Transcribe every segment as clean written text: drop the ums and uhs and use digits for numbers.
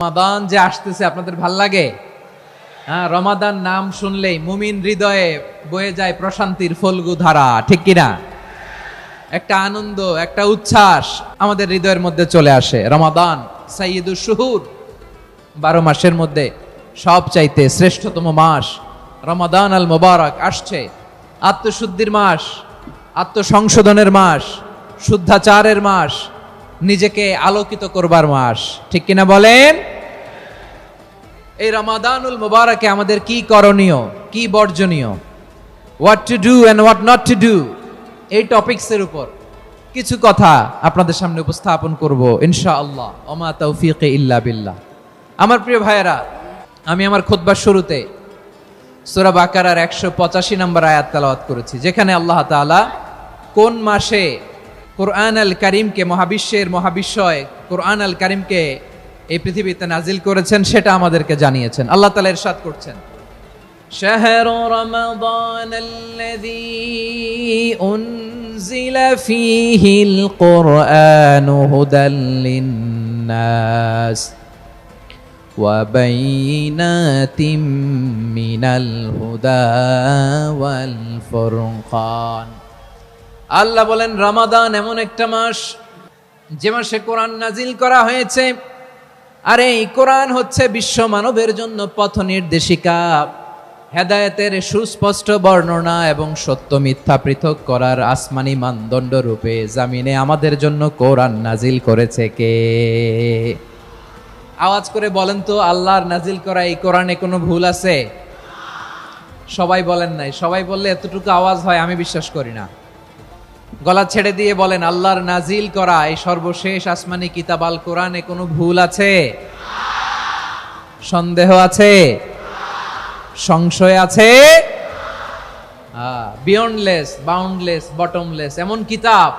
রমাদান যে আসতেছে আপনাদের ভাল লাগে? হ্যাঁ, রমাদান নাম শুনলেই মুমিন হৃদয়ে বয়ে যায় প্রশান্তির ফল্গু ধারা, ঠিক কিনা? একটা আনন্দ, একটা উচ্ছ্বাস আমাদের হৃদয়ের মধ্যে চলে আসে। রমাদান সাইয়্যিদুশ শুহুর, 12 মাসের মধ্যে সবচাইতে শ্রেষ্ঠতম মাস রমাদান আল মুবারক আসছে। আত্মশুদ্ধির মাস, আত্মসংশোধনের মাস, শুদ্ধাচারের মাস, নিজেকে আলোকিত করবার মাস, ঠিক কিনা বলেন? এই রমাদানুল মুবারকে আমাদের কি করণীয়, কি বর্জনীয়, what to do and what not to do, এই টপিকসের উপর কিছু কথা আপনাদের সামনে উপস্থাপন করব ইনশাআল্লাহ। ওমা তাওফীকি ইল্লা বিল্লাহ। আমার প্রিয় ভাইয়েরা, আমি আমার খুতবার শুরুতে সূরা বাকারার 185 নম্বর আয়াত তেলাওয়াত করেছি, যেখানে আল্লাহ তাআলা কোন মাসে কোরআন আল কারীমকে, মহাবিশ্বের মহাবিশ্বয় কোরআন আল কারীমকে এই পৃথিবীতে নাজিল করেছেন সেটা আমাদেরকে জানিয়েছেন। আল্লাহ তাআলা ইরশাদ করছেন, শাহরু রমাদানাল্লাযী উনজিলা ফীহিল কুরআনু হুদাল লিন্নাস ওয়া বাইয়িনাতিম মিনাল হুদা ওয়াল ফুরকান। আল্লাহ বলেন, রমাদান এমন একটা মাস যে মাসে কোরআন নাজিল করা হয়েছে। আর এই কোরআন হচ্ছে বিশ্ব মানবের জন্য পথ নির্দেশিকা, হেদায়েতের সুস্পষ্ট বর্ণনা এবং সত্য মিথ্যা পৃথক করার আসমানি মানদণ্ড রূপে জামিনে আমাদের জন্য কোরআন নাজিল করেছে কে? আওয়াজ করে বলেন তো, আল্লাহর নাজিল করা এই কোরআনে কোনো ভুল আছে? সবাই বলেন নাই। সবাই বললে এতটুকু আওয়াজ হয় আমি বিশ্বাস করি না। গলা ছেড়ে দিয়ে বলেন, আল্লাহর নাজিল করা এই সর্বশেষ আসমানি কিতাব আল কোরআনে কোনো ভুল আছে? সন্দেহ আছে? সংশয় আছে? বিয়ন্ডলেস, বাউন্ডলেস, বটমলেস, এমন কিতাব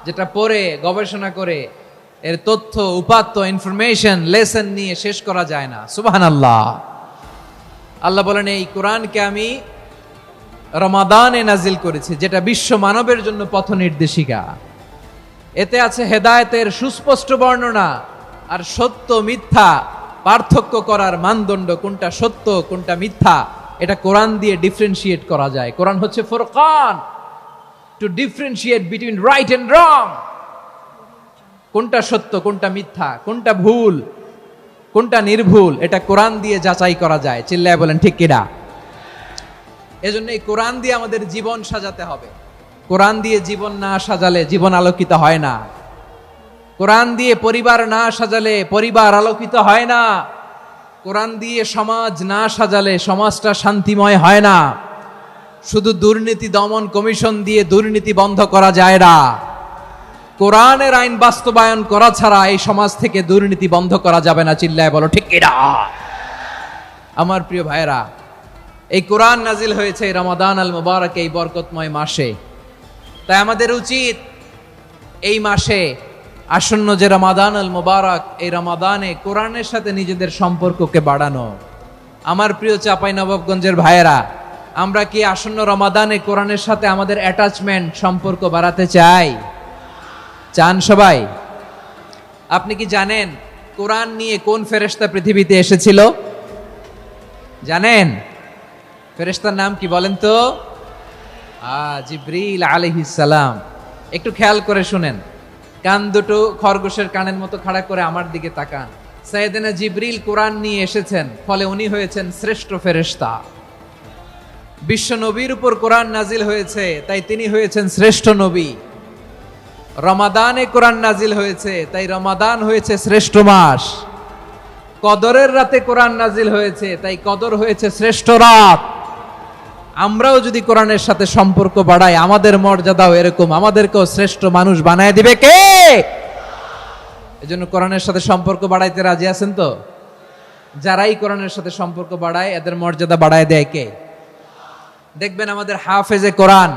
যেটা পড়ে গবেষণা করে এর তথ্য, উপাত্ত, ইনফরমেশন, লেসন নিয়ে শেষ করা যায় না। সুবহানাল্লাহ। আল্লাহ বলেন, এই কোরআনকে আমি রমাদানে নাজিল করেছি, যেটা বিশ্ব মানবের জন্য পথ নির্দেশিকা। এতে আছে হেদায়েতের সুস্পষ্ট বর্ণনা আর সত্য মিথ্যা পার্থক্য করার মানদণ্ড, কোনটা সত্য কোনটা মিথ্যা এটা কোরআন দিয়ে ডিফারেন্সিয়েট করা যায়। কোরআন হচ্ছে ফুরকান, to differentiate between right and wrong. কোনটা সত্য, কোনটা মিথ্যা, কোনটা ভুল, কোনটা নির্ভুল, এটা কোরআন দিয়ে যাচাই করা যায়। চিল্লায় বলেন ঠিক কিনা? এজন্য এই কোরআন দিয়ে আমাদের জীবন সাজাতে হবে। কোরআন দিয়ে জীবন না সাজালে জীবন আলোকিত হয় না। কোরআন দিয়ে পরিবার না সাজালে পরিবার আলোকিত হয় না। কোরআন দিয়ে সমাজ না সাজালে সমাজটা শান্তিময় হয় না। শুধু দুর্নীতি দমন কমিশন দিয়ে দুর্নীতি বন্ধ করা যায় না। কোরআনের আইন বাস্তবায়ন করা ছাড়া এই সমাজ থেকে দুর্নীতি বন্ধ করা যাবে না। চিল্লায় বলো ঠিক কিনা? আমার প্রিয় ভাইরা, এই কোরআন নাজিল হয়েছে রমাদান আল মুবারক, এই বরকতময় মাসে। তাই আমাদের উচিত এই মাসে আসন্ন যে রমাদান আল মুবারক, এই রমাদানে কোরআনের সাথে নিজেদের সম্পর্ককে বাড়ানো। আমার প্রিয় চাঁপাইনবাবগঞ্জের ভাইয়েরা, আমরা কি আসন্ন রমাদানে কোরআনের সাথে আমাদের অ্যাটাচমেন্ট, সম্পর্ক বাড়াতে চাই? চান সবাই? আপনি কি জানেন কোরআন নিয়ে কোন ফেরেশতা পৃথিবীতে এসেছিল? জানেন? ফেরেশতার নাম কি বলেন তো? জিবরিল আলাইহিস সালাম। একটু খেয়াল করে শুনেন, কান দুটো খরগোশের কানের মতো খাড়া করে আমার দিকে তাকান। সাইয়েদনা জিবরিল কোরআন নিয়ে এসেছেন, ফলে উনি হয়েছেন শ্রেষ্ঠ ফেরেশতা। বিশ্ব নবীর উপর কোরআন নাজিল হয়েছে, তাই তিনি হয়েছেন শ্রেষ্ঠ নবী। রমাদানে কোরআন নাজিল হয়েছে, তাই রমাদান হয়েছে শ্রেষ্ঠ মাস। কদরের রাতে কোরআন নাজিল হয়েছে, তাই কদর হয়েছে শ্রেষ্ঠ রাত। আমরাও যদি কোরআনের সাথে সম্পর্ক বাড়াই, আমাদের মর্যাদাও এরকম, আমাদেরকেও শ্রেষ্ঠ মানুষ বানায় দিবে কে? এজন্য কোরআনের সাথে সম্পর্ক বাড়াইতে রাজি আছেন তো? যারাই কোরআনের সাথে সম্পর্ক বাড়ায় এদের মর্যাদা বাড়ায় দেয় কে? দেখবেন আমাদের হাফেজে কোরআন,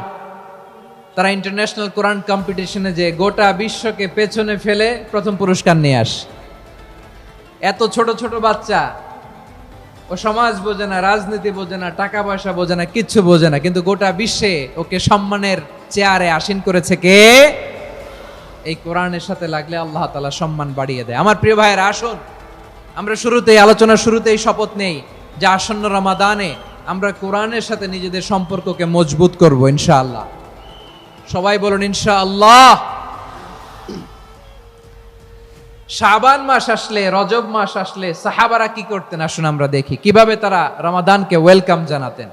তারা ইন্টারন্যাশনাল কোরআন কম্পিটিশনে যে গোটা বিশ্বকে পেছনে ফেলে প্রথম পুরস্কার নিয়ে আসে। এত ছোট ছোট বাচ্চা, ও সমাজ বোঝে না, রাজনীতি বোঝে না, টাকা পয়সা বোঝে না, কিচ্ছু বোঝে না, কিন্তু গোটা বিশ্বে ওকে সম্মানের চেয়ারে আসীন করেছে কে? এই কোরআনের সাথে লাগলে আল্লাহ তাআলা সম্মান বাড়িয়ে দেয়। আমার প্রিয় ভাইয়েরা, আসুন আমরা আলোচনার শুরুতেই শপথ নেই যে আসন্ন রমাদানে আমরা কোরআনের সাথে নিজেদের সম্পর্ককে মজবুত করব ইনশাআল্লাহ। সবাই বলুন ইনশাআল্লাহ। শাবান মাস আসলে, রজব মাস আসলে সাহাবারা কি করতেন আসুন আমরা দেখি কিভাবে তারা রমাদানকে ওয়েলকাম জানাতেন।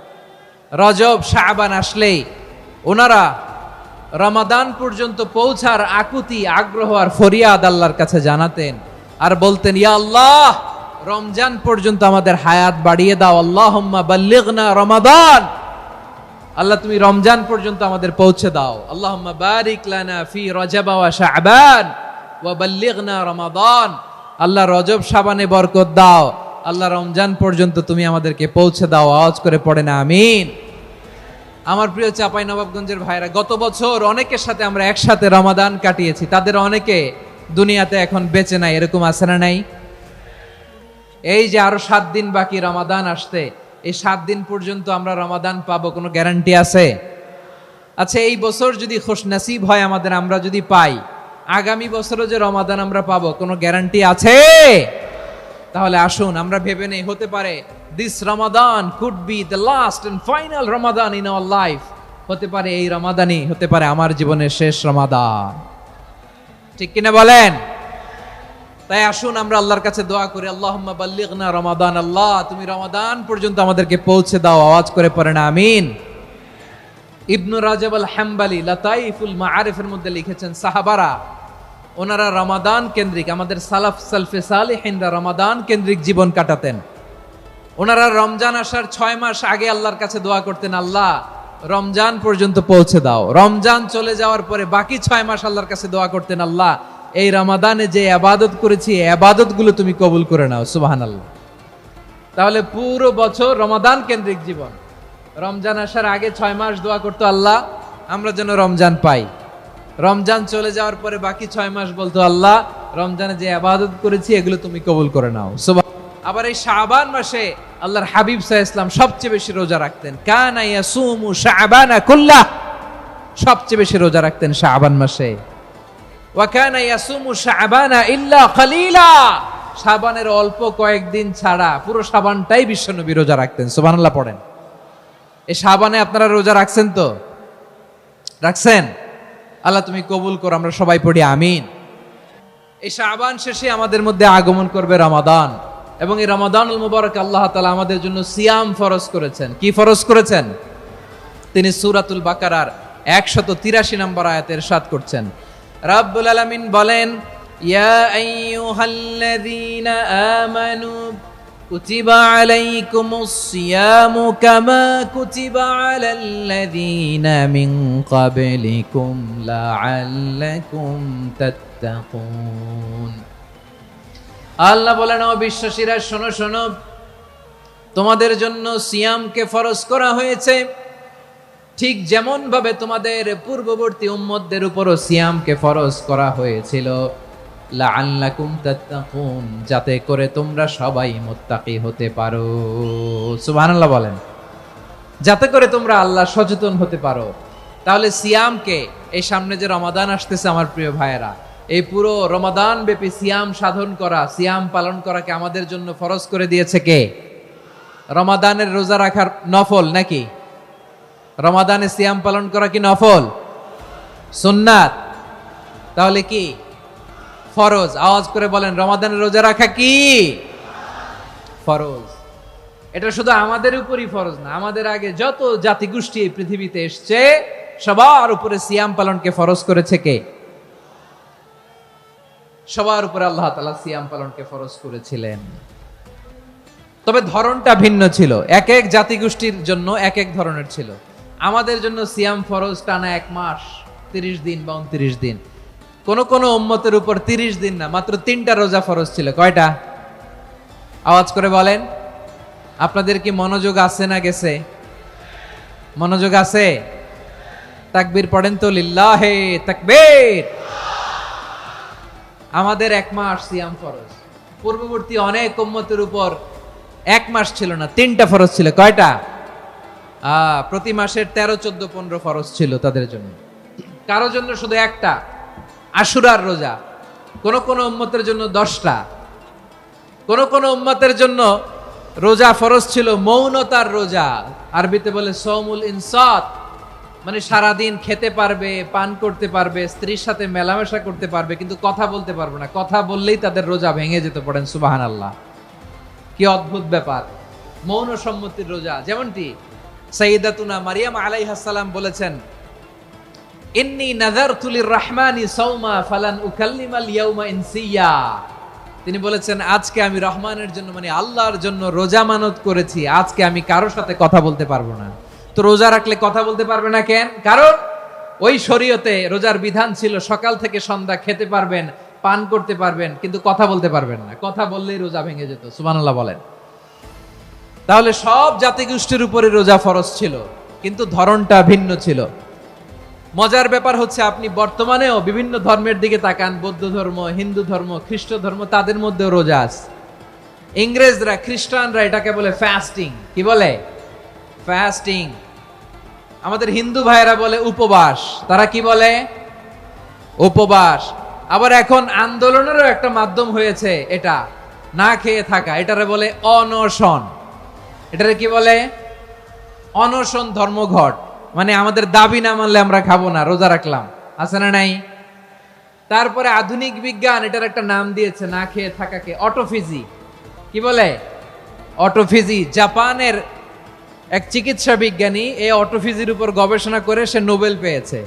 রজব শাবান আসলেই ওনারা রমাদান পর্যন্ত পৌঁছার আকুতি, আগ্রহ আর ফরিয়াদ আল্লাহর কাছে জানাতেন আর বলতেন, ইয়া আল্লাহ, রমজান পর্যন্ত আমাদের হায়াত বাড়িয়ে দাও। আল্লাহুম্মা বাল্লিগনা রমাদান, আল্লাহ তুমি রমজান পর্যন্ত আমাদের পৌঁছে দাও। আল্লাহুম্মা বারিক লানা ফি রজব ওয়া শাবান ওয়া বাল্লিগনা রমাদান, আল্লাহ রজব শাবানে বরকত দাও, আল্লাহ রমজান পর্যন্ত তুমি আমাদেরকে পৌঁছে দাও। আওয়াজ করে পড়েন আমিন। আমার প্রিয় চাঁপাইনবাবগঞ্জের ভাইরা, গত বছর অনেকের সাথে আমরা একসাথে রমাদান কাটিয়েছি, তাদের অনেকে দুনিয়াতে এখন বেঁচে নাই, এরকম আছে না নাই? এই যে আরো 7 দিন বাকি রমাদান আসতে, এই 7 দিন পর্যন্ত আমরা রমাদান পাবো, কোনো গ্যারান্টি আছে? আচ্ছা, এই বছর যদি খুশনসিব হয় আমাদের, আমরা যদি পাই, আগামী বছরও যে রমাদান আমরা পাবো, কোনো গ্যারান্টি আছে? তাহলে আসুন আমরা ভেবে নেই, হতে পারে this Ramadan could be the last and final Ramadan in our life. হতে পারে এই রমাদানই হতে পারে আমার জীবনের শেষ রমাদান। ঠিক কিনা বলেন? তাই আসুন আমরা আল্লাহর কাছে দোয়া করি, আল্লাহুম্মা বাল্লিগনা রমাদান, আল্লাহ তুমি রমাদান পর্যন্ত আমাদেরকে পৌঁছে দাও। আওয়াজ করে পড়েন আমিন। ইবনু রাজব আল হাম্বলি লাতাইফুল মাআরিফের মধ্যে লিখেছেন, সাহাবারা ওনারা রমাদান কেন্দ্রিক, আমাদের সালফে সালেহিনরা রমাদান কেন্দ্রিক জীবন কাটাতেন। ওনারা রমজান আসার 6 মাস আগে আল্লাহর কাছে দোয়া করতেন, আল্লাহ রমজান পর্যন্ত পৌঁছে দাও। রমজান চলে যাওয়ার পরে বাকি 6 মাস আল্লাহর কাছে দোয়া করতেন, আল্লাহ এই রমাদানে যে ইবাদত করেছি এই ইবাদতগুলো তুমি কবুল করে নাও। সুবহানাল্লাহ। তাহলে পুরো বছর রমাদান কেন্দ্রিক জীবন। রমজান আসার আগে 6 মাস দোয়া করতো, আল্লাহ আমরা যেন রমজান পাই। রমজান চলে যাওয়ার পরে বাকি 6 মাস বলতো, আল্লাহ রমজানে যে ইবাদত করেছি এগুলো তুমি কবুল করে নাও। আবার এই শাবান মাসে আল্লাহর হাবিব সাল্লাল্লাহু আলাইহি ওয়াসাল্লাম সবচেয়ে বেশি রোজা রাখতেন। কানা ইয়াসুমু শাবানা কুল্লাহ, সবচেয়ে বেশি রোজা রাখতেন শাবান মাসে। ওয়া কানা ইয়াসুমু শাবানা ইল্লা কলিলা, শাবানের অল্প কয়েকদিন ছাড়া পুরো শাবানটাই বিশ্বনবী রোজা রাখতেন। সুবহানাল্লাহ পড়েন। এই শাবানে আপনারা রোজা রাখছেন তো? রাখছেন? আল্লাহ তুমি কবুল করো, আমরা সবাই পড়ি আমিন। এই শাবান শেষে আমাদের মধ্যে আগমন করবে রমাদান, এবং এই রমাদানুল মুবারক আল্লাহ তাআলা আমাদের জন্য সিয়াম ফরজ করেছেন। কি ফরজ করেছেন? তিনি সূরাতুল বাকারার 183 নম্বর আয়াতে ইরশাদ করছেন, রাব্বুল আলামিন বলেন, ইয়া আইয়ুহাল্লাযীনা আমানু কুতিবা আলাইকুমুস সিয়ামু কামা কুতিবা আলাল্লাযীনা মিন ক্বাবলিকুম লাআল্লাকুম তাত্তাকুন। আল্লাহ বলেন, ও বিশ্বাসীরা শোনো শোনো, তোমাদের জন্য সিয়ামকে ফরজ করা হয়েছে, ঠিক যেমন ভাবে তোমাদের পূর্ববর্তী উম্মতদের উপরও সিয়ামকে ফরজ করা হয়েছিল, লাআল্লাকুম তাত্তাকুন, যাতে করে তোমরা সবাই মুত্তাকি হতে পারো। সুবহানাল্লাহ বলেন, যাতে করে তোমরা আল্লাহ সচেতন হতে পারো। তাহলে সিয়ামকে, এই সামনে যে রমাদান আসতেছে আমার প্রিয় ভাইয়েরা, এই পুরো রমাদান ব্যাপী সিয়াম সাধন করা, সিয়াম পালন করাকে আমাদের জন্য ফরজ করে দিয়েছে কে? রমাদানের রোজা রাখার নফল নাকি? রমাদানে সিয়াম পালন করা কি নফল? সুন্নাত? তাহলে কি ফরজ? আওয়াজ করে বলেন, রমাদানের রোজা রাখা কি ফরজ? এটা শুধু আমাদের উপরই ফরজ না, আমাদের আগে যত জাতিগোষ্ঠী এই পৃথিবীতে এসছে সবার উপরে সিয়াম পালনকে ফরজ করেছে কে? সবার উপরে আল্লাহ তাআলা সিয়াম পালনকে ফরজ করেছিলেন। তবে ধরনটা ভিন্ন ছিল, এক এক জাতিগোষ্ঠীর জন্য এক এক ধরনের ছিল। আমাদের জন্য সিয়াম ফরজ টানা 1 মাস 30 দিন বা 29 দিন। কোন কোন উম্মতের উপর 30 দিন না, মাত্র 3টা রোজা ফরজ ছিল। কয়টা? আওয়াজ করে বলেন। আপনাদের কি মনোযোগ আছে না গেছে? মনোযোগ আছে? তাকবীর পড়েন তো, লিল্লাহে তাকবীর। আমাদের 1 মাস সিয়াম ফরজ। পূর্ববর্তী অনেক উম্মতের উপর 1 মাস ছিল না, 3টা ফরজ ছিল। কয়টা? প্রতি মাসের 13, 14, 15 ফরজ ছিল তাদের জন্য। কারো জন্য শুধু একটা, আশুরার রোজা। কোন কোন উম্মতের জন্য 10টা। কোন কোন উম্মতের জন্য রোজা ফরজ ছিল মৌনতার রোজা, আরবিতে বলে সৌমুল ইনসাত, মানে সারাদিন খেতে পারবে, পান করতে পারবে, স্ত্রীর সাথে মেলামেশা করতে পারবে, কিন্তু কথা বলতে পারবে না। কথা বললেই তাদের রোজা ভেঙে যেতে, পড়েন সুবহানাল্লাহ। কি অদ্ভুত ব্যাপার, মৌন সম্মতির রোজা। যেমনটি সাইয়্যিদাতুনা মারিয়াম আলাইহাস সালাম বলেছেন, ইন্নী নাযারতু লির-রাহমানি সাওমা ফালান উকাল্লিমাল ইয়াওমা ইনসিয়া। তিনি বলেছেন, আজকে আমি রহমানের জন্য, মানে আল্লাহর জন্য রোজা মানত করেছি, আজকে আমি কারোর সাথে কথা বলতে পারবো না। তো রোজা রাখলে কথা বলতে পারবে না কেন? কারণ ওই শরীয়তে রোজার বিধান ছিল সকাল থেকে সন্ধ্যা খেতে পারবেন, পান করতে পারবেন, কিন্তু কথা বলতে পারবেন না। কথা বললেই রোজা ভেঙে যেত। সুবহানাল্লাহ বলেন। তাহলে সব জাতিগোষ্ঠীর উপরে রোজা ফরজ ছিল, কিন্তু ধরনটা ভিন্ন ছিল। মজার ব্যাপার হচ্ছে, আপনি বর্তমানেও বিভিন্ন ধর্মের দিকে তাকান, বৌদ্ধ ধর্ম, হিন্দু ধর্ম, খ্রিস্ট ধর্ম, তাদের মধ্যেও রোজা আছে। ইংরেজরা, খ্রিস্টানরা এটাকে বলে ফাস্টিং। কি বলে? ফাস্টিং। আমাদের হিন্দু ভাইয়েরা বলে উপবাস। তারা কি বলে? উপবাস। আবার এখন আন্দোলনেরও একটা মাধ্যম হয়েছে এটা, না খেয়ে থাকা, এটারে বলে অনশন। এটারে কি বলে? অনশন ধর্মঘট। মানে আমাদের দাবি না মানলে আমরা খাবো না, রোজা রাখলাম, আছে না নাই? তারপরে আধুনিক বিজ্ঞান এটার একটা নাম দিয়েছে না খেয়ে থাকাকে, অটোফিজি। কি বলে? অটোফিজি। জাপানের এক চিকিৎসা বিজ্ঞানী এই অটোফিজির উপর গবেষণা করে সে নোবেল পেয়েছে।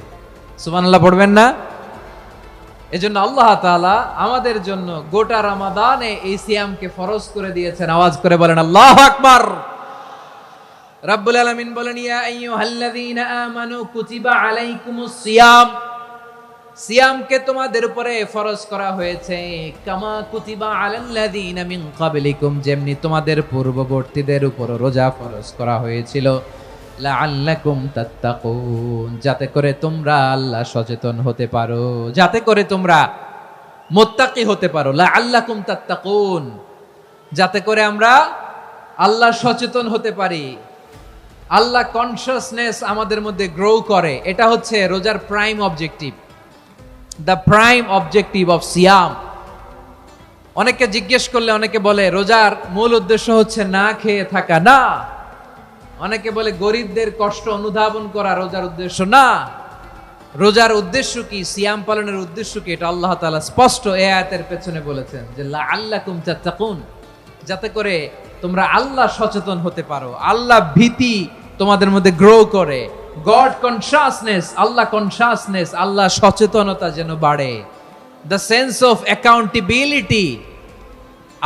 সুবহানাল্লাহ পড়বেন না? এজন্য আল্লাহ তাআলা আমাদের জন্য গোটা রমাদানে এই সিয়ামকে ফরজ করে দিয়েছেন। আওয়াজ করে বলেন আল্লাহু আকবার। রাব্বুল আলামিন বলেন, ইয়া আইয়ুহাল্লাযীনা আমানু কুতিবা আলাইকুমুস সিয়াম। সিয়ামকে তোমাদের উপরে ফরজ করা হয়েছে, কামা কুতিবা আলাল্লাযীনা মিন ক্বাবলিকুম, যেমনি তোমাদের পূর্ববর্তীদের উপর রোজা ফরজ করা হয়েছিল, লাআল্লাকুম তাত্তাকুন, যাতে করে তোমরা আল্লাহ সচেতন হতে পারো, যাতে করে তোমরা মুত্তাকি হতে পারো। লাআল্লাকুম তাত্তাকুন, যাতে করে আমরা আল্লাহ সচেতন হতে পারি, আল্লাহ কনসিয়াসনেস আমাদের মধ্যে গ্রো করে। এটা হচ্ছে রোজার prime objective, the prime objective of সিয়াম। অনেকে জিজ্ঞেস করলে অনেকে বলে রোজার মূল উদ্দেশ্য হচ্ছে না খেয়ে থাকা। না। অনেকে বলে গরিবদের কষ্ট অনুধাবন করা রোজার উদ্দেশ্য। না। রোজার উদ্দেশ্য কি, সিয়াম পালনের উদ্দেশ্য কি, এটা আল্লাহ তাআলা স্পষ্ট এই আয়াতের পেছনে বলেছেন যে লাআল্লাকুম তাত্তাকুন, যাতে করে তোমরা আল্লাহ সচেতন হতে পারো, আল্লাহ ভীতি তোমাদের মধ্যে গ্রো করে, গড কনসিয়াসনেস, আল্লাহ কনসিয়াসনেস, আল্লাহ সচেতনতা যেন বাড়ে, দ্য সেন্স অফ অ্যাকাউন্টেবিলিটি।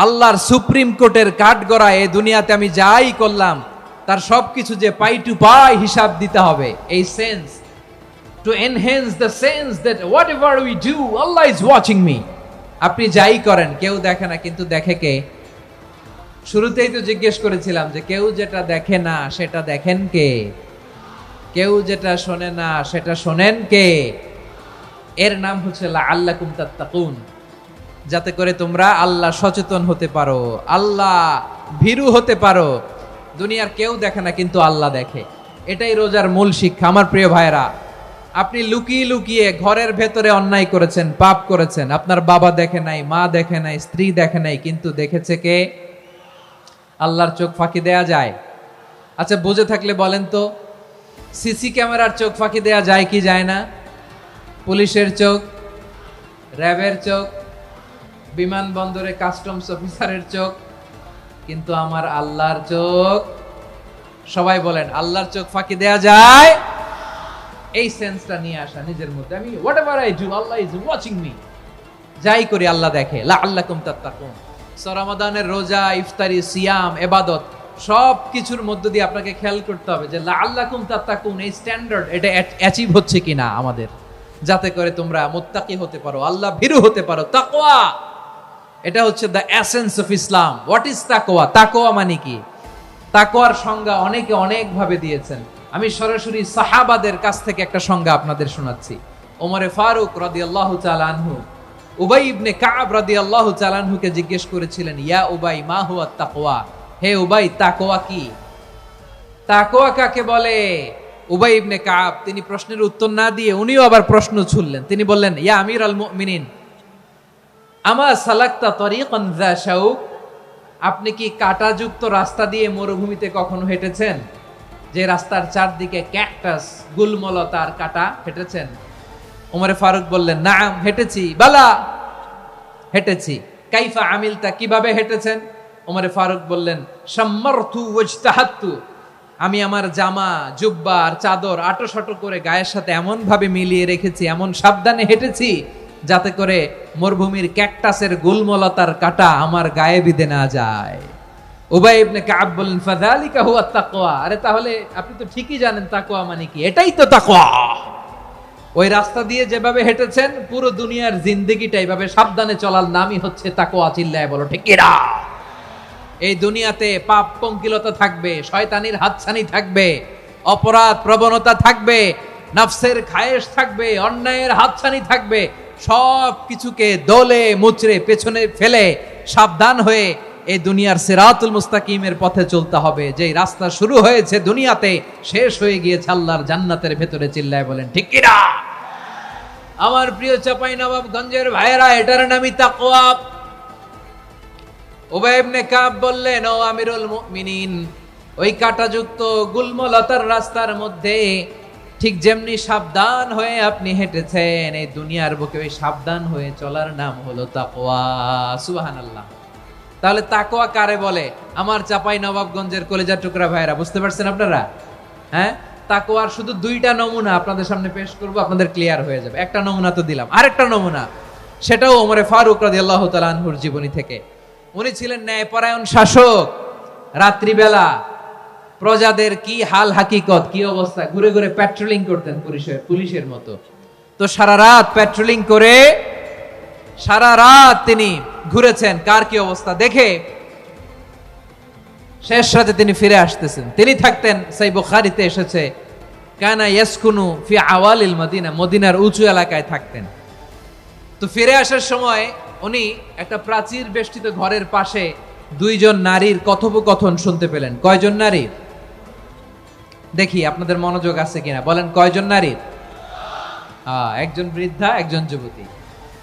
আল্লাহর সুপ্রিম কোর্টের কাঠগড়া এই দুনিয়াতে আমি যাই করলাম তার সবকিছু যে পাই টু পাই হিসাব দিতে হবে, এই sense, to enhance the sense that what ever we do Allah is watching me. আপনি যাই করেন কেউ দেখে না, কিন্তু দেখে কে? শুরুতেই তো জিজ্ঞেস করেছিলাম যে কেউ যেটা দেখে না সেটা দেখেন কে? কেউ যেটা শোনে না সেটা শোনেন কে? এর নাম হচ্ছে লাআল্লাকুম তাত্তাকুন, যাতে করে তোমরা আল্লাহ সচেতন হতে পারো, আল্লাহ ভীরু হতে পারো। দুনিয়ার কেউ দেখে না, কিন্তু আল্লাহ দেখে। এটাই রোজার মূল শিক্ষা। আমার প্রিয় ভাইরা, আপনি লুকিয়ে লুকিয়ে ঘরের ভেতরে অন্যায় করেছেন, পাপ করেছেন, আপনার বাবা দেখে নাই, মা দেখে নাই, স্ত্রী দেখে নাই, কিন্তু দেখেছে কে? আল্লাহর চোখ ফাঁকি দেয়া যায়? আচ্ছা, বুঝে থাকলে বলেন তো, সিসি ক্যামেরার চোখ ফাঁকি দেয়া যায় কি যায় না? পুলিশের চোখ, র্যাবের চোখ, বিমানবন্দরে কাস্টমস অফিসারের চোখ, কিন্তু আমার আল্লাহর চোখ? সবাই বলেন, আল্লাহর চোখ ফাঁকি দেয়া যায়? এই সেন্সটা নিয়ে আসা নিজের মধ্যে, আমি what ever I do Allah is watching me, যাই করি আল্লাহ দেখে। লাআল্লাকুম তাত্তাকুন। রমাদানের রোজা, ইফতারি, সিয়াম, ইবাদত সব কিছুর মধ্য দিয়ে আপনাকে খেয়াল করতে হবে যে লাআল্লাকুম তাত্তাকুন এই স্ট্যান্ডার্ড এটা অ্যাচিভ হচ্ছে কিনা আমাদের, যাতে করে তোমরা মুত্তাকি হতে পারো, আল্লাহ ভীরু হতে পারো। তাকওয়া, এটা হচ্ছে the essence of Islam. What is তাকওয়া? তাকওয়া মানে কি? তাকওয়ার সংজ্ঞা অনেকে অনেক ভাবে দিয়েছেন। আমি সরাসরি সাহাবাদের কাছ থেকে একটা সংজ্ঞা আপনাদের শোনাচ্ছি। ওমরে ফারুক রাদিয়াল্লাহু তাআলা আনহু উবাই ইবনে কাব রাদিয়াল্লাহু তাআলা আনহুকে জিজ্ঞেস করেছিলেন, ইয়া উবাই মা হুয়া তাকওয়া, হে উবাই তাকওয়া কি? তাকওয়া কাকে বলে? উবাই ইবনে কাব তিনি প্রশ্নের উত্তর না দিয়ে উনিও আবার প্রশ্ন ছুড়লেন। তিনি বললেন, ইয়া আমিরাল মুমিনিন আমা সালাকতা তরিকান যা শাউক, আপনি কি কাঁটাযুক্ত রাস্তা দিয়ে মরুভূমিতে কখনো হেঁটেছেন? যে রাস্তার চারদিকে ক্যাকটাস, গুলমলতার কাঁটা, হেঁটেছেন? ওমরে ফারুক বললেন, নাম, হেঁটেছি। বালা, হেঁটেছি। কাইফা আমিলতা, কিভাবে হেঁটেছেন? ওমরে ফারুক বললেন, শাম্মারতু ওয়াজতাহাত্তু, আমি আমার জামা, জুব্বা আর চাদর আটোসাটো করে গায়ের সাথে এমন ভাবে মিলিয়ে রেখেছি, এমন সাবধানে হেঁটেছি যাতে করে মরুভূমির ক্যাকটাসের গুলমলতার কাঁটা আমার গায়ে বিঁধে না যায়। উবাই ইবনে কাব বললেন, ফাযালিকা হুয়া তাকওয়া, আরে তাহলে আপনি তো ঠিকই জানেন তাকওয়া মানে কি, এটাই তো তাকওয়া। ওই রাস্তা দিয়ে যেভাবে হেঁটেছেন, পুরো দুনিয়ার জিন্দেগিটা এইভাবে সাবধানে চলার নামই হচ্ছে তাকওয়া। চিল্লায় বলো ঠিক কিনা? এই দুনিয়াতে পাপ পঙ্কিলতা থাকবে, শয়তানির হাতছানি থাকবে, অপরাধ প্রবণতা থাকবে, নফসের খায়েশ থাকবে, অন্যায়ের হাতছানি থাকবে। সব কিছুকে দলে মুচড়ে পেছনে ফেলে সাবধান হয়ে এই দুনিয়ার সিরাতুল মুস্তাকিমের পথে চলতে হবে। যেই রাস্তা শুরু হয়েছে দুনিয়াতে, শেষ হয়ে গিয়েছে আল্লাহর জান্নাতের ভেতরে। চিল্লায় বলেন ঠিক কিনা? আমার প্রিয় চাঁপাইনবাবগঞ্জের ভাইয়েরা, এটার নামই তাকওয়া। উবাই ইবনে কাব বললেন, ও আমিরুল মুমিনিন, ওই কাঁটাযুক্ত গুলমলতার রাস্তার মধ্যে ঠিক যেমনি সাবধান হয়ে আপনি হেঁটেছেন, এই দুনিয়ার বুকে ওই সাবধান হয়ে চলার নাম হলো তাকওয়া। সুবহানাল্লাহ। তাহলে তাকওয়া কারে বলে? আমার চাঁপাইনবাবগঞ্জের কলেজার টুকরা ভাইয়েরা, বুঝতে পারছেন আপনারা? হ্যাঁ, তাকওয়ার শুধু দুইটা নমুনা আপনাদের সামনে পেশ করব, আপনাদের ক্লিয়ার হয়ে যাবে। একটা নমুনা তো দিলাম, আরেকটা নমুনা, সেটাও ওমরে ফারুক রাদিয়াল্লাহু তাআলা আনহুর জীবনী থেকে। উনি ছিলেন ন্যায়পরায়ণ শাসক। রাত্রিবেলা প্রজাদের কি হাল হাকিকত, কি অবস্থা, ঘুরে ঘুরে প্যাট্রোলিং করতেন পুলিশের মতো। তো সারা রাত প্যাট্রোলিং করে সারা রাত তিনি ঘুরেছেন কার কি অবস্থা দেখে। শেষ রাতে তিনি ফিরে আসতেছেন। তিনি থাকতেন, সেই বুখারীতে এসেছে, কানা ইয়াসকুনু ফি আওয়ালিল মদিনা, মদিনার উঁচু এলাকায় থাকতেন। তো ফিরে আসার সময় উনি একটা প্রাচীর বেষ্টিত ঘরের পাশে দুইজন নারীর কথোপকথন শুনতে পেলেন। কয়জন নারীর? দেখি আপনাদের মনোযোগ আছে কিনা, বলেন কয়জন নারীর? একজন বৃদ্ধা, একজন যুবতী।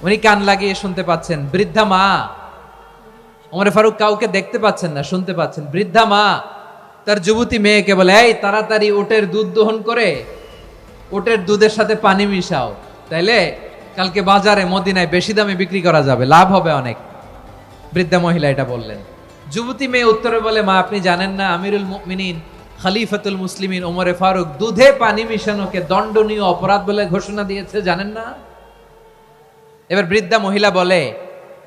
উনি কান লাগিয়ে শুনতে পাচ্ছেন। বৃদ্ধা মা, ওমরে ফারুক কাউকে দেখতে পাচ্ছেন না, শুনতে পাচ্ছেন। বৃদ্ধা মা তার যুবতী মেয়েকে বলে, এই তাড়াতাড়ি উটের দুধ দহন করে উটের দুধের সাথে পানি মিশাও, তাইলে কালকে বাজারে মদিনায় বেশি দামে বিক্রি করা যাবে, লাভ হবে অনেক। বৃদ্ধা মহিলা এটা বললেন। যুবতী মেয়ে উত্তরে বলে, মা আপনি জানেন না আমিরুল মুমিনিন খলিফাতুল মুসলিমিন ওমরে ফারুক দুধে পানি মিশানোকে দণ্ডনীয় অপরাধ বলে ঘোষণা দিয়েছে, জানেন না? এবার বৃদ্ধা মহিলা বলে,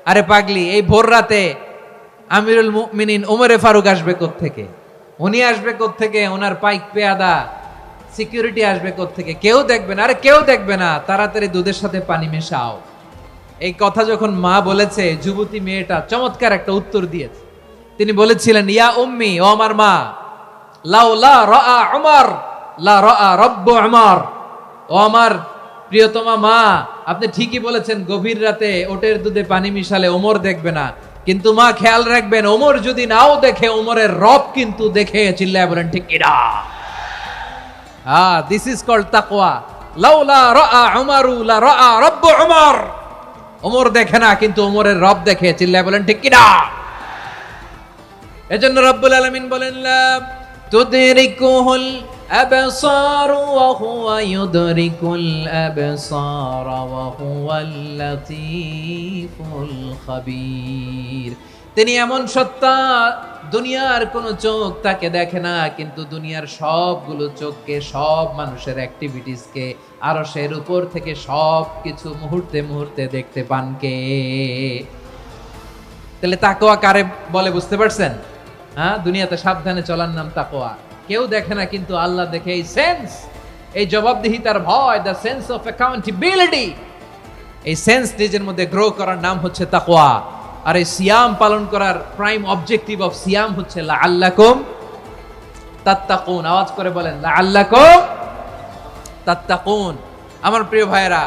আরে পাগলি, এই ভোর রাতে আমিরুল মুমিনিন ওমরে ফারুক আসবে কোত্থেকে? উনি আসবে কোত্থেকে? ওনার পাইক পেয়াদা সিকিউরিটি আসবে কোত্থেকে? কেউ দেখবে না। আরে কেউ দেখবে না, তাড়াতাড়ি দুধের সাথে পানি মেশাও। এই কথা যখন মা বলেছে, যুবতী মেয়েটা চমৎকার একটা উত্তর দিয়েছে। তিনি বলেছিলেন, ইয়া উম্মি, ও আমার মা, লাউলা রাআ উমর লা রাআ রব্বু উমর, ও আমার প্রিয়তমা মা, আপনি ঠিকই বলেছেন, গভীর রাতে ওটের দুধে পানি মিশালে ওমর দেখবে না, কিন্তু মা খেয়াল রাখবেন, ওমর যদি নাও দেখে, ওমরের রব কিন্তু দেখে। চিল্লায় বলেন ঠিক কিনা? দিস ইজ কল্ড তাকওয়া। লাউলা রাআ উমরু লা রাআ রব্বু উমর, ওমর দেখে না কিন্তু ওমরের রব দেখে। চিল্লায় বলেন ঠিক কিনা? এজন্য রব্বুল আলামিন বলেন, লা তুদরিকুহুল আবসার ওয়া হুয়া ইউদরিকুল আবসার ওয়া হুয়াল লাতীফুল খাবীর। তিনি এমন সত্তা, দুনিয়ার কোন চোখ তাকে দেখে না, কিন্তু দুনিয়ার সবগুলো চোখকে, সব মানুষের অ্যাক্টিভিটিসকে আরশের উপর থেকে সব কিছু মুহূর্তে মুহূর্তে দেখতে পান কে? তাহলে তাকওয়া কারে বলে বুঝতে পারছেন? দুনিয়াতে সাবধানে চলার নাম তাকওয়া। কেউ দেখে না কিন্তু আল্লাহ দেখে। এই সেন্স, এই জবাবদিহিতার ভয়, দ্য সেন্স অফ অ্যাকাউন্টেবিলিটি, এই সেন্স নিজের মধ্যে গ্রো করার নাম হচ্ছে তাকওয়া। আর এই সিয়াম পালন করার প্রাইম অবজেক্টিভ অফ সিয়াম হচ্ছে লাআল্লাকুম তাত্তাকুন। আওয়াজ করে বলেন, লাআল্লাকুম তাত্তাকুন। আমার প্রিয় ভাইয়েরা,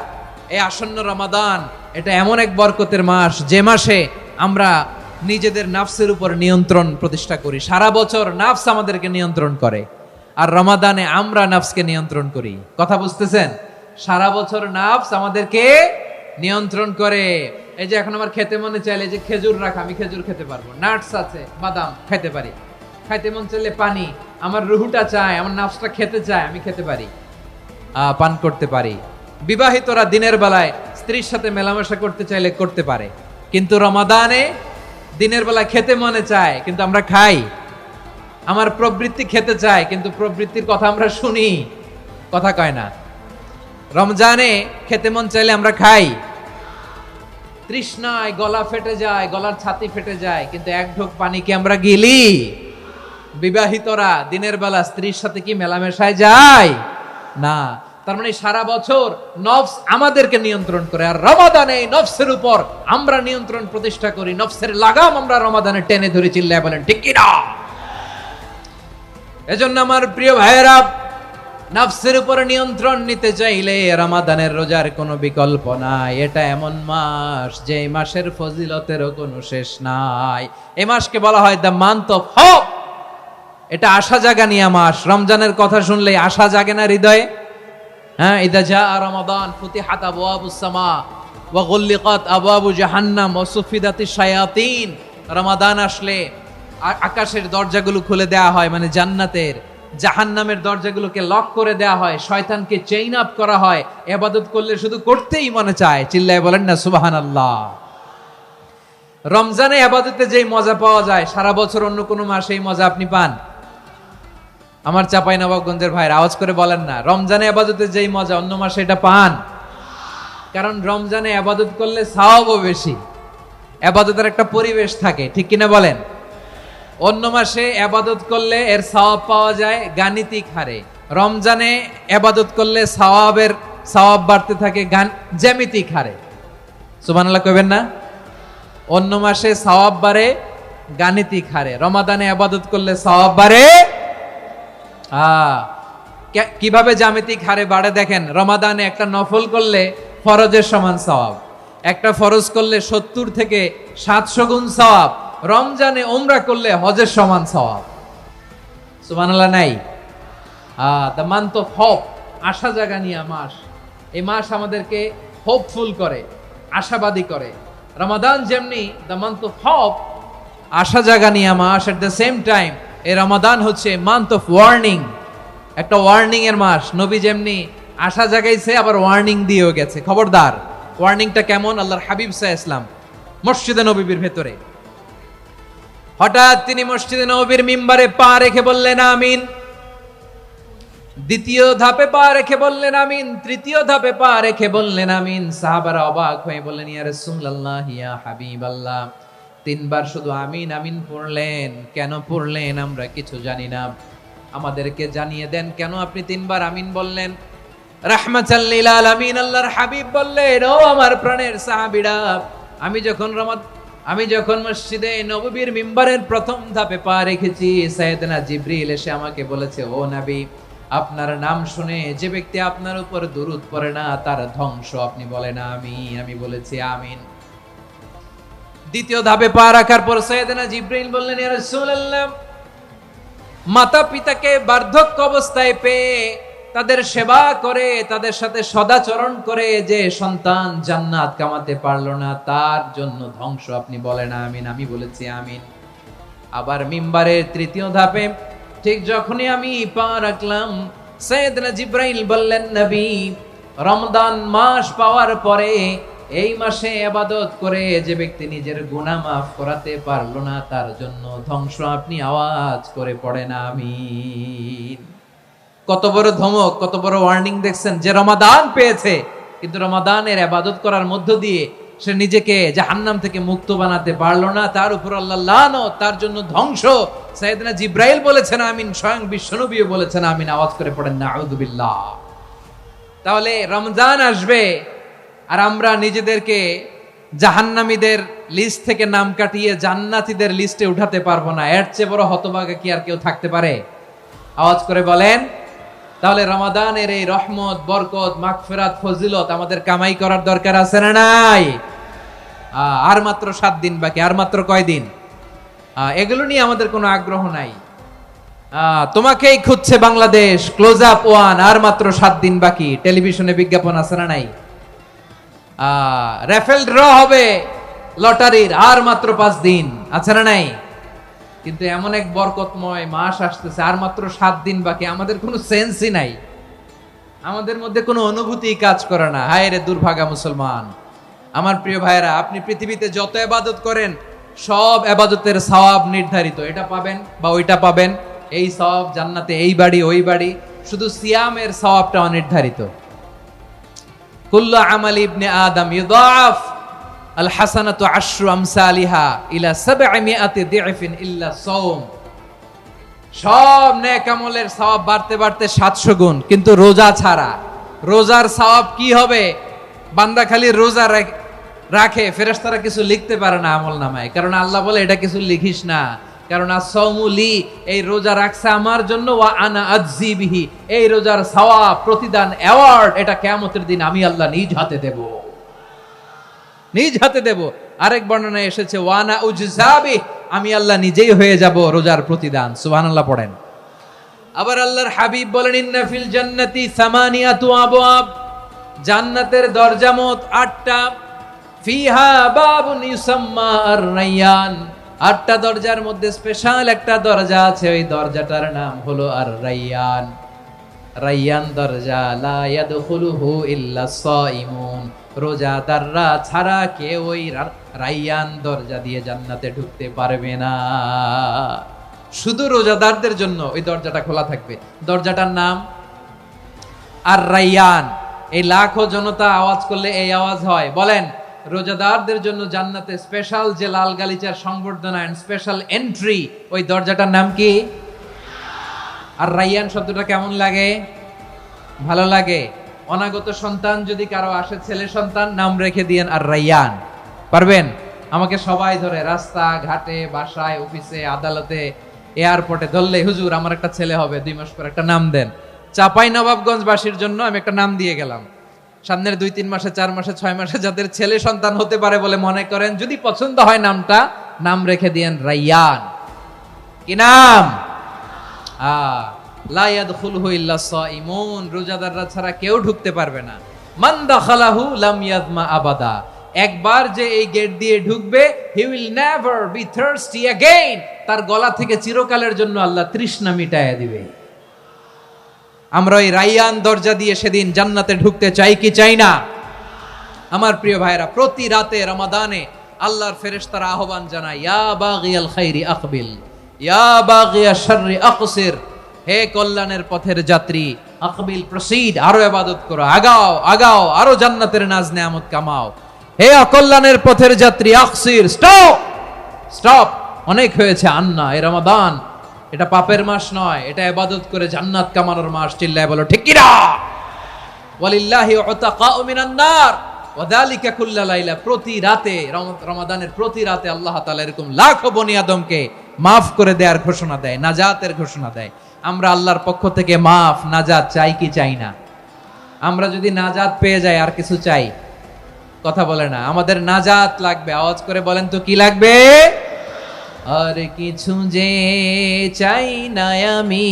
এই আসন্ন রমাদান, এটা এমন এক বরকতের মাস, যে মাসে আমরা নিজেদের নাফসের উপর নিয়ন্ত্রণ প্রতিষ্ঠা করি। সারা বছর নাফস আমাদেরকে নিয়ন্ত্রণ করে, আর রমাদানে আমরা নাফসকে নিয়ন্ত্রণ করি। কথা বুঝতেছেন? সারা বছর নাফস আমাদেরকে নিয়ন্ত্রণ করে। এই যে এখন আমার খেতে মনে চাইলে যে খেজুর রাখা, আমি খেজুর খেতে পারবো, নাটস আছে, বাদাম খেতে পারি। খাইতে মন চাইলে পানি, আমার রুহুটা চায়, আমার নাফসটা খেতে চায়, আমি খেতে পারি, পান করতে পারি। বিবাহিতরা দিনের বেলায় স্ত্রীর সাথে মেলামেশা করতে চাইলে করতে পারে, কিন্তু রমাদানে দিনের বেলায় খেতে মনে চায় কিন্তু আমরা খাই। আমার প্রবৃত্তি খেতে চায় কিন্তু প্রবৃত্তির কথা আমরা শুনি, কথা কয় না। রমজানে খেতে মন চাইলে আমরা খাই, তৃষ্ণায় গলা ফেটে যায়, গলার ছাতি ফেটে যায়, কিন্তু এক ঢোক পানি কি আমরা গিলি? বিবাহিতরা দিনের বেলা স্ত্রীর সাথে কি মেলামেশায় যায় না। তার মানে সারা বছর নফস আমাদেরকে নিয়ন্ত্রণ করে, আর রমাদানে নফসের উপর আমরা নিয়ন্ত্রণ প্রতিষ্ঠা করি। নফসের লাগাম আমরা রমাদানে টেনে ধরে, চিল্লায় বলেন ঠিক কি না? এজন্য আমার প্রিয় ভাইয়েরা, নফসের উপর নিয়ন্ত্রণ নিতে চাইলে রমাদানের রোজার কোনো বিকল্প নাই। এটা এমন মাস যে এই মাসের ফজিলতেরও কোনো শেষ নাই। এই মাসকে বলা হয় দ্য মান্থ অফ হোপ। এটা আশা জাগানিয়া মাস। রমজানের কথা শুনলে আশা জাগে না হৃদয়ে? হ্যাঁ, ইদা জাআ রমাদান ফুতিহাত আবওয়াবুস সামা ওয়া গুল্লিকাত আবওয়াবু জাহান্নাম ওয়া সুফিদাতিশ শায়াতিন। রমাদান আসলে আকাশের দরজাগুলো খুলে দেয়া হয়, মানে জান্নাতের। জাহান্নামের দরজাগুলোকে লক করে দেয়া হয়, শয়তানকে চেইন আপ করা হয়। ইবাদত করলে শুধু করতেই মনে চায়, চিল্লায় বলেন না সুবহানাল্লাহ। রমজানে ইবাদতে যেই মজা পাওয়া যায়, সারা বছর অন্য কোনো মাসে এই মজা আপনি পান? আমার চাঁপাইনবাবগঞ্জের ভাইরা আওয়াজ করে বলেন না, রমজানে ইবাদতে যেই মজা অন্য মাসে এটা পান? কারণ রমজানে ইবাদত করলে সওয়াবও বেশি, ইবাদতের একটা পরিবেশ থাকে, ঠিক কিনা বলেন? অন্য মাসে ইবাদত করলে এর সওয়াব পাওয়া যায় গাণিতিক হারে, রমজানে ইবাদত করলে সওয়াব বাড়তে থাকে জ্যামিতিক হারে। সুবহানাল্লাহ কইবেন না? অন্য মাসে সওয়াব বাড়ে গাণিতিক হারে, রমাদানে ইবাদত করলে সওয়াব বাড়ে কিভাবে জ্যামিতিক হারে বাড়ে দেখেন। রমাদানে একটা নফল করলে ফরজের সমান সওয়াব, একটা ফরজ করলে 70 থেকে 700 গুণ সওয়াব। রমজানে উমরা করলে হজের সমান সওয়াব। সুবহানাল্লাহ নাই? দ্য মান্থ অফ হোপ, আশা জাগানিয়া মাস। এই মাস আমাদেরকে হোপফুল করে, আশাবাদী করে। রমাদান যেমনি দ্য মান্থ অফ হোপ, আশা জাগানিয়া মাস, এট দ্য সেম টাইম এই রমাদান হচ্ছে মান্থ অফ ওয়ার্নিং, একটা ওয়ার্নিং এর মাস। নবী যেমনি আশা জাগাইছে, আবার ওয়ার্নিং দিয়েও গেছে, খবরদার। ওয়ার্নিংটা কেমন? আল্লাহর হাবিব সাল্লাল্লাহু আলাইহি ওয়াসাল্লাম মসজিদে নববীর ভেতরে, হঠাৎ তিনি মসজিদে নববীর মিম্বারে পা রেখে বললেন আমিন। দ্বিতীয় ধাপে পা রেখে বললেন আমিন, তৃতীয় ধাপে পা রেখে বললেন আমিন। সাহাবারা অবাক হয়ে বললেন ইয়া রাসূলুল্লাহ, ইয়া হাবিবাল্লাহ, 3 বার শুধু আমিন আমিন পড়লেন, কেন পড়লেন আমরা কিছু জানি না, আমাদেরকে জানিয়ে দেন কেন আপনি 3 বার আমিন বললেন। রাহমাতাল লিল আলামিন আল্লাহর হাবিব বললেন, ও আমার প্রাণের সাহাবীরা, আমি যখন মসজিদে নববীর মিম্বারের প্রথম ধাপে পা রেখেছি, সাইয়েদনা জিবরিল এসে আমাকে বলেছে, ও নবী, আপনার নাম শুনে যে ব্যক্তি আপনার উপর দুরূদ পড়ে না তার ধ্বংস। আপনি বলেন আমিন। আমি বলেছি আমিন। দ্বিতীয় ধাপে পা রাখার পর সাইয়েদনা জিবরিল বললেন, ইয়া রাসূলুল্লাহ, মাতা পিতাকে বার্ধক্য অবস্থায় পেয়ে তাদের সেবা করে, তাদের সাথে সদাচরণ করে যে সন্তান জান্নাত কামাতে পারলো না, তার জন্য ধ্বংস। আপনি বলেন আমিন। আমি বলেছি আমিন। আবার মিম্বারের তৃতীয় ধাপে ঠিক যখনই আমি পা রাখলাম, সাইয়েদনা জিবরাইল বললেন, নবী, রমজান মাস পাওয়ার পরে এই মাসে ইবাদত করে যে ব্যক্তি নিজের গুনাহ মাফ করাতে পারলো না, তার জন্য ধ্বংস। আপনি আওয়াজ করে পড়েন আমিন। কত বড় ধমক, কত বড় ওয়ার্নিং দেখছেন। যে রমাদান পেয়েছে কিন্তু রমাদানের ইবাদত করার মধ্য দিয়ে সে নিজেকে জাহান্নাম থেকে মুক্ত বানাতে পারলো না, তার উপর আল্লাহ লানত, তার জন্য ধ্বংস। সাইয়েদনা জিবরাইল বলেছেন আমিন, স্বয়ং বিশ্বনবীও বলেছেন আমিন। আওয়াজ করে পড়েন নাউযু বিল্লাহ। তাহলে রমজান আসবে আর আমরা নিজেদেরকে জাহান্নামীদের লিস্ট থেকে নাম কাটিয়ে জান্নাতীদের লিস্টে উঠাতে পারবো না। এর চেয়ে বড় হতভাগা কি আর কেউ থাকতে পারে? আওয়াজ করে বলেন। তাহলে রমাদানের এই রহমত, বরকত, মাগফিরাত, ফজিলত আমাদের কামাই করার দরকার আছে না নাই? আর মাত্র 7 দিন বাকি। আর মাত্র কয়দিন? এগুলো নিয়ে আমাদের কোনো আগ্রহ নাই। তোমাকেই খুঁজছে বাংলাদেশ, ক্লোজ আপ 1, আর মাত্র 7 দিন বাকি। টেলিভিশনে বিজ্ঞাপন আছে না নাই? রেফেল ড্র হবে লটারির আর মাত্র 5 দিন আছে না নাই? কিন্তু এমন এক বরকতময় মাস আসতেছে, আর মাত্র 7 দিন বাকি। আমাদের কোনো সেন্সই নাই, আমাদের মধ্যে কোনো অনুভূতি কাজ করে না। হায় রে দুর্ভাগা মুসলমান। আমার প্রিয় ভাইরা, আপনি পৃথিবীতে যত ইবাদত করেন সব ইবাদতের সওয়াব নির্ধারিত। এটা পাবেন বা ওইটা পাবেন, এই সওয়াব জান্নাতে, এই বাড়ি ওই বাড়ি। শুধু সিয়ামের সওয়াবটা অনির্ধারিত। কুল্লু আমালি ইবনে আদম ইউদাফ আল হাসানাতু আশরু আমসালিহা ইলা 700 দিফিন ইল্লা সাওম। সব নেক আমলের সওয়াব বাড়তে বাড়তে 700 গুণ, কিন্তু রোজা ছাড়া। রোজার সওয়াব কি হবে? বান্দা খালি রোজা রাখে, ফেরেশতারা কিছু লিখতে পারে না আমলনামায়, কারণ আল্লাহ বলে এটা কিছু লিখিস না, কারণ as-সাওমুলি, এই রোজা রাখছে আমার জন্য, ওয়া আনা আজজি বিহি, এই রোজার সওয়াব, প্রতিদান, অ্যাওয়ার্ড এটা কিয়ামতের দিন আমি আল্লাহ নিজ হাতে দেব, নিজ হাতে দেব। আরেক বর্ণনায় এসেছে ওয়া আনা উজজাবি, আমি আল্লাহ নিজেই হয়ে যাব রোজার প্রতিদান। সুবহানাল্লাহ পড়েন। আবার আল্লাহর হাবিব বলেন ইন্না ফিল জান্নাতি সামানিয়াতু আবওয়াব, জান্নাতের দরজা মোট 8টা। ফিহা বাবুন ইউসাম্মা আর-রায়্যান, 8টা দরজার মধ্যে স্পেশাল একটা দরজা আছে, ওই দরজাটার নাম হলো আর-রায়্যান। রায়্যান দরজা, লা ইয়াদখুলুহু ইল্লা সাইমুন, রোজাদাররা ছাড়া কেউ ওই রায়্যান দরজা দিয়ে জান্নাতে ঢুকতে পারবে না। শুধু রোজাদারদের জন্য ওই দরজাটা খোলা থাকবে। দরজাটার নাম আর-রায়্যান। এই লাখো জনতা আওয়াজ করলে এই আওয়াজ হয়। বলেন, রোজাদারদের জন্য জান্নাতে স্পেশাল যে লাল গালিচার সংবর্ধনা এন্ড স্পেশাল এন্ট্রি, ওই দরজাটার নাম কি? আর-রায়্যান শব্দটা কেমন লাগে? ভালো লাগে। অনাগত সন্তান যদি কারো আসে, ছেলে সন্তান, নাম রেখে দিয়েন আর-রায়্যান। পারবেন? আমাকে সবাই ধরে রাস্তা ঘাটে, বাসায়, অফিসে, আদালতে, এয়ারপোর্টে ধরলে, হুজুর আমার একটা ছেলে হবে 2 মাস পর, একটা নাম দেন। চাপাই নবাবগঞ্জবাসীর জন্য আমি একটা নাম দিয়ে গেলাম। সামনের 2-3 মাসে, 4 মাসে, 6 মাসে যাদের ছেলে সন্তান হতে পারে বলে মনে করেন, যদি পছন্দ হয় নামটা, নাম রেখে দিয়েন রায়্যান। কি নাম? লা ইয়াদখুলুহু ইল্লা সাইমুন, রোজাদাররা ছাড়া কেউ ঢুকতে পারবে না। মান দাখালাহু লাম ইয়াযমা আবাদা, একবার যে এই গেট দিয়ে ঢুকবে, he will never be thirsty again, তার গলা থেকে চিরকালের জন্য আল্লাহ তৃষ্ণা মিটায়া দিবে। আমরা ওই রায়্যান দরজা দিয়ে সেদিন জান্নাতে ঢুকতে চাই কি চাই না? আমার প্রিয় ভাইরা, প্রতি রাতে রমাদানে আল্লাহর ফেরেশতারা আহ্বান জানায়, ইয়া বাগিয়াল খাইরি আকবিল, ইয়া বাগিয়াশ শাররি আকসির, হে কল্যাণের পথের যাত্রী, আকবিল প্রসিড, আরো ইবাদত করো, আগাও আগাও, আরো জান্নাতের নাজ নেয়ামত কামাও। হে অকল্যাণের পথের যাত্রী, আকসির, স্টপ স্টপ, অনেক হয়েছে। আন্না, এ রমাদান এটা পাপের মাস নয়, এটা ইবাদত করে জান্নাত কামানোর মাস। চিল্লায় বলো ঠিক কি না? ওয়ালিল্লাহি উতাকাউ মিনান নার ওয়া যালিকা কুল্লা লাইলা, প্রতি রাতে, রমাদানের প্রতি রাতে আল্লাহ তাআলা এরকম লাখো বনি আদমকে মাফ করে দেওয়ার ঘোষণা দেয়, নাজাতের ঘোষণা দেয়। আমরা আল্লাহর পক্ষ থেকে মাফ, নাজাত চাই কি চাই না? আমরা যদি নাজাত পেয়ে যাই, আর কিছু চাই? কথা বলে না। আমাদের নাজাত লাগবে। আওয়াজ করে বলেন তো কি লাগবে? আর কিছু যে চাই না আমি,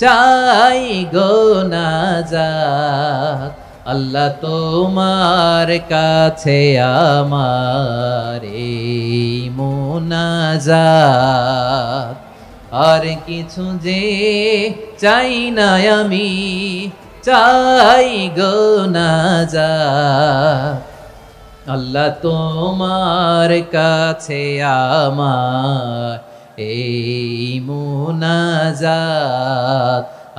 চাই গো নাজাত, আল্লাহ তোমার কাছে আমার এই মুনাজাত। আর কিছু যে চাই না আমি, চাই গো নাজাত, আল্লাহ তোমার কাছে আমার এই মুনাজাত,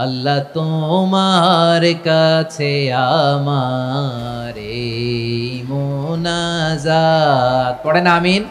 আল্লাহ তোমার কাছে আমার এই মুনাজাত। পড়েন আমিন।